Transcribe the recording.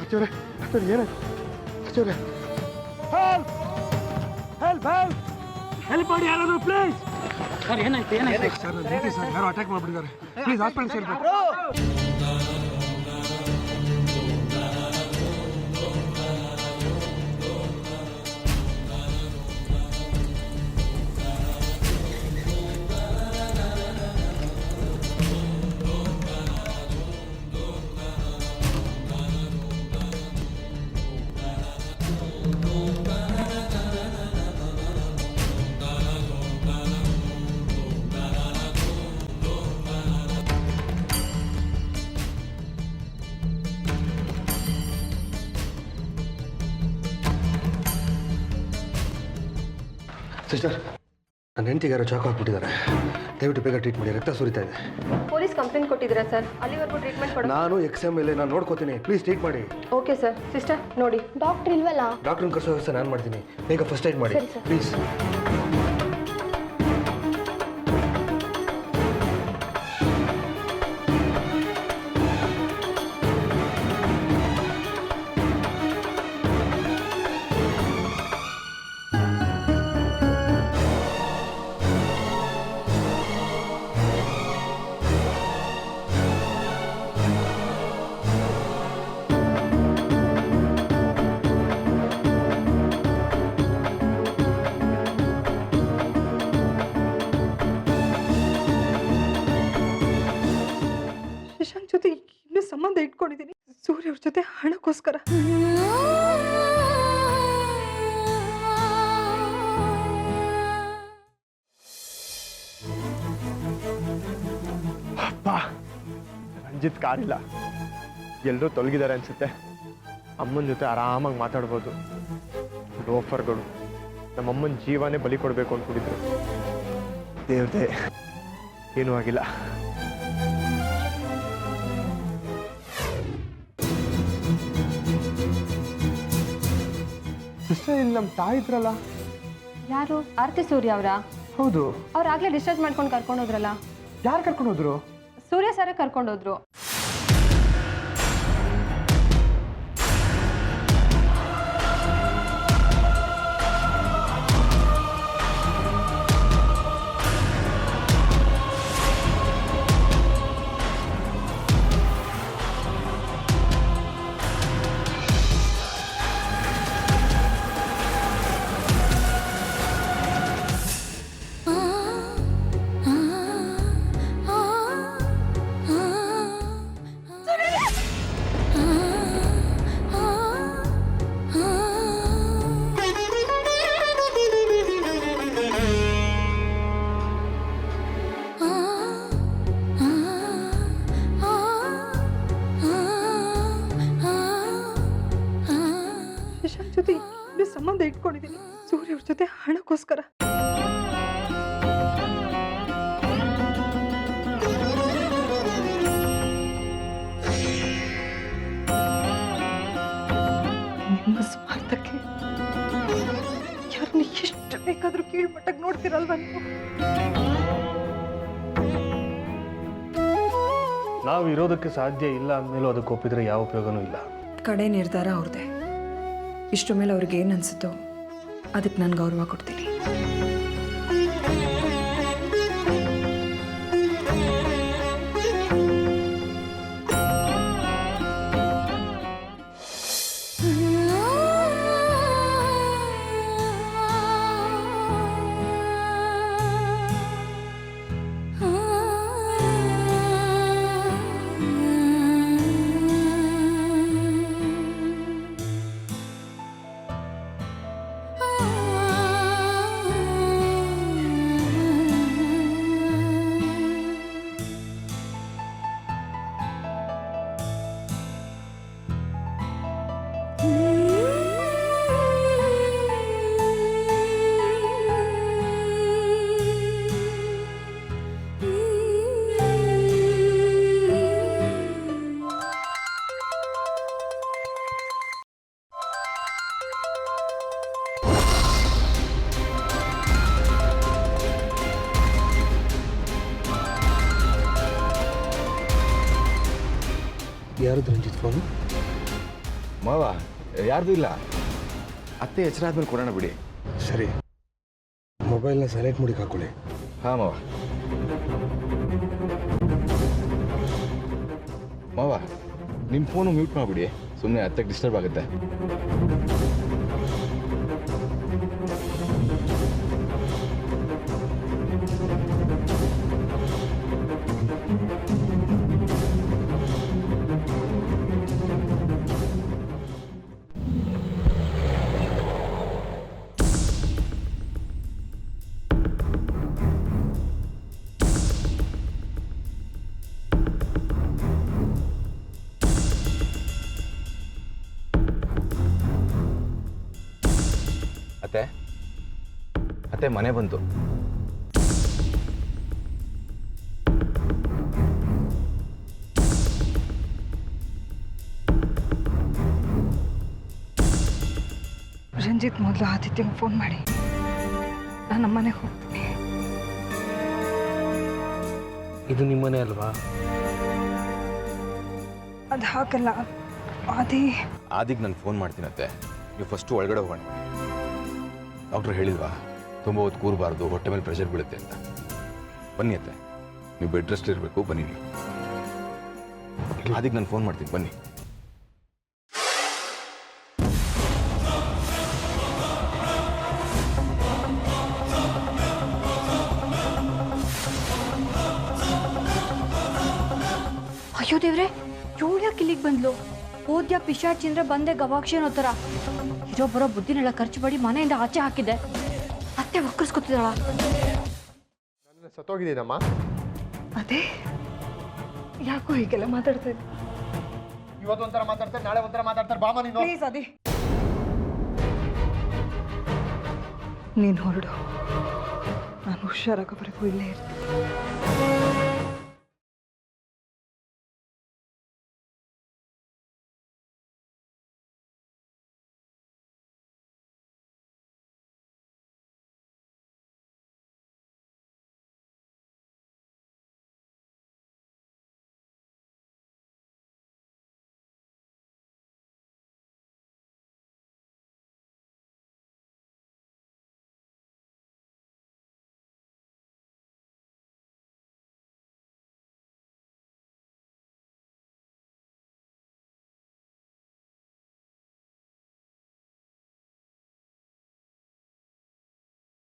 ಅಚ್ಚೋರೆ ಏನಾಯ್ತು ಅಚ್ಚೋರೆ? Help help help help ಮಾಡಿ ಯಾರಾದರೂ ಪ್ಲೀಸ್. ಸರ್ ಏನಾಯ್ತು ಏನಾಯ್ತು ಸರ್ ಯಾರೋ ಅಟ್ಯಾಕ್ ಮಾಡ್ಬಿಟ್ಟಿದ್ದಾರೆ, ಪ್ಲೀಸ್ ಹಾಸ್ಪಿಟಲ್ ಸೇರ್ಬೇಕು. ಸಿಸ್ಟರ್, ನನ್ನ ಹೆಂಡತಿಗೆ ಯಾರೋ ಚಾಕು ಹಾಕ್ಬಿಟ್ಟಿದ್ದಾರೆ, ದಯವಿಟ್ಟು ಬೇಗ ಟ್ರೀಟ್ ಮಾಡಿ, ರಕ್ತ ಸುರಿತಾ ಇದೆ. ಪೊಲೀಸ್ ಕಂಪ್ಲೇಂಟ್ ಕೊಟ್ಟಿದ್ದೀರಾ ಸರ್? ಅಲ್ಲಿವರೆಗೂ ಟ್ರೀಟ್ಮೆಂಟ್ ಕೊಡ. ನಾನು XM ನಾನು ನೋಡ್ಕೋತೀನಿ, ಪ್ಲೀಸ್ ಟ್ರೀಟ್ ಮಾಡಿ. Okay sir. ಸಿಸ್ಟರ್ ನೋಡಿ, ಡಾಕ್ಟರ್ ಇಲ್ವಲ್ಲ? ಡಾಕ್ಟ್ರನ್ನ ಕರ್ಸೋ ವ್ಯವಸ್ಥೆ ನಾನು ಮಾಡ್ತೀನಿ, ಬೇಗ ಫಸ್ಟ್ ಏಡ್ ಮಾಡಿ ಪ್ಲೀಸ್. ಶಶಾಂಕ್ ಜೊತೆ ಇನ್ನೂ ಸಂಬಂಧ ಇಟ್ಕೊಂಡಿದ್ದೀನಿ, ಸೂರ್ಯ ಅವ್ರ ಜೊತೆ ಹಣಕ್ಕೋಸ್ಕರ. ಅಪ್ಪ, ರಂಜಿತ್ ಕಾರಿಲ್ಲ, ಎಲ್ಲರೂ ತೊಲಗಿದ್ದಾರೆ ಅನ್ಸುತ್ತೆ. ಅಮ್ಮನ ಜೊತೆ ಆರಾಮಾಗಿ ಮಾತಾಡ್ಬೋದು. ಲೋಫರ್ಗಳು ನಮ್ಮಮ್ಮನ ಜೀವನೇ ಬಲಿ ಕೊಡಬೇಕು ಅಂದ್ಕೊಂಡಿದ್ರು. ದೇವ್ರದೇ, ಏನೂ ಆಗಿಲ್ಲ. ಸಿಸ್ಟರ್, ಇಲ್ಲಿ ನಮ್ಮ ತಾಯಿ ಇದ್ರಲ್ಲ? ಯಾರು? ಆರತಿ ಸೂರ್ಯ ಅವರಾ? ಹೌದು. ಅವ್ರು ಆಗ್ಲೇ ಡಿಸ್ಚಾರ್ಜ್ ಮಾಡ್ಕೊಂಡು ಕರ್ಕೊಂಡು ಹೋದ್ರಲ್ಲ? ಯಾರು ಕರ್ಕೊಂಡು ಹೋದ್ರು? ಸೂರ್ಯ ಸರ ಕರ್ಕೊಂಡು ಹೋದ್ರು. ಶಶಾಂಕ್ ಜೊತೆ ಇನ್ನೂ ಸಂಬಂಧ ಇಟ್ಕೊಂಡಿದ್ದೀನಿ, ಸೂರ್ಯ ಅವ್ರ ಜೊತೆ ಹಣಕ್ಕೋಸ್ಕರ. ನಿಮ್ಮ ಸ್ವಾರ್ಥಕ್ಕೆ ಯಾರನ್ನ ಎಷ್ಟು ಬೇಕಾದ್ರೂ ಕೀಳ್ಮಟ್ಟಕ್ಕೆ ನೋಡ್ತೀರಲ್ವ ನೀವು? ನಾವು ಇರೋದಕ್ಕೆ ಸಾಧ್ಯ ಇಲ್ಲ ಅಂದಮೇಲೂ ಅದಕ್ಕೆ ಒಪ್ಪಿದ್ರೆ ಯಾವ ಉಪಯೋಗನೂ ಇಲ್ಲ. ಕಡೆ ನಿರ್ಧಾರ ಅವ್ರದ್ದೇ. ಇಷ್ಟರ ಮೇಲೆ ಅವ್ರಿಗೆ ಏನು ಅನಿಸುತ್ತೋ ಅದಕ್ಕೆ ನಾನು ಗೌರವ ಕೊಡ್ತೀನಿ. ಯಾರದು ರಂಜಿತ್ ಫೋನು? ಮಾವ ಯಾರ್ದು ಇಲ್ಲ. ಅತ್ತೆ ಎಚ್ಚರ ಆದ್ಮೇಲೆ ಕೊಡೋಣ ಬಿಡಿ. ಸರಿ, ಮೊಬೈಲ್ನ ಸೈಲೆಂಟ್ ಮುಡಿಗೆ ಹಾಕೊಳ್ಳಿ. ಹಾಂ ಮಾವ. ಮಾವ ನಿಮ್ಮ ಫೋನು ಮ್ಯೂಟ್ ಮಾಡಿಬಿಡಿ, ಸುಮ್ಮನೆ ಅತ್ತೆಗೆ ಡಿಸ್ಟರ್ಬ್ ಆಗುತ್ತೆ. ಅತ್ತೆ ಅತ್ತೆ ಮನೆ ಬಂತು. ರಂಜಿತ್ ಮೊದಲು ಆದಿತ್ಯಂಗೆ ಫೋನ್ ಮಾಡಿ, ನಾನು ನಮ್ಮನೆಗೆ ಹೋಗ್ತೀನಿ. ಇದು ನಿಮ್ಮನೆ ಅಲ್ವಾ? ಅದು ಹಾಕಲ್ಲ. ಆದಿಗೆ ನಾನು ಫೋನ್ ಮಾಡ್ತೀನತ್ತೆ, ನೀವು ಫಸ್ಟು ಒಳಗಡೆ ಹೋಗೋಣ. ಡಾಕ್ಟ್ರು ಹೇಳಿಲ್ವಾ ತುಂಬ ಹೊತ್ತು ಕೂರಬಾರ್ದು, ಹೊಟ್ಟೆ ಮೇಲೆ ಪ್ರೆಷರ್ ಬೀಳುತ್ತೆ ಅಂತ. ಬನ್ನಿ ಅತ್ತೆ, ನೀವು ಬೆಡ್ ರೆಸ್ಟ್ ಇರಬೇಕು, ಬನ್ನಿ ನೀವು. ಆದಿಗೆ ನಾನು ಫೋನ್ ಮಾಡ್ತೀನಿ, ಬನ್ನಿ. ಅಯ್ಯೋ ದೇವ್ರೆ, ಇವಳು ಯಾಕೆ ಇಲ್ಲಿಗೆ ಬಂದ್ಲು? ಓದ್ಯಾ ಪಿಶಾಚಿಂದ್ರೆ ಬಂದೆ ಗವಾಕ್ಷಿ ಅನ್ನೋ ಥರ. ಇರೋ ಬರೋ ಬುದ್ಧಿನೆಲ್ಲ ಖರ್ಚು ಮಾಡಿ ಮನೆಯಿಂದ ಆಚೆ ಹಾಕಿದ್ದೆ. ಅತ್ತೆ ಒಕ್ಕರ್ಸ್ಕೊತಿದ್ದಾಳ. ಸತ್ತೋಗಿದ್ದೀನಮ್ಮ. ಅದೇ ಯಾಕೋ ಹೀಗೆಲ್ಲ ಮಾತಾಡ್ತಾ ಇದ್ದೆ? ಇವತ್ತು ಒಂಥರ ಮಾತಾಡ್ತಾರೆ, ನಾಳೆ ಒಂಥರ ಮಾತಾಡ್ತಾರೆ. ಬಾಮ ನೀನು. ಪ್ಲೀಸ್ ಅದೇ, ನೀನು ಹೊರಡು. ನಾನು ಹುಷಾರಾಗೋವರೆಗೂ ಇಲ್ಲೇ ಇರ್ತೀನಿ.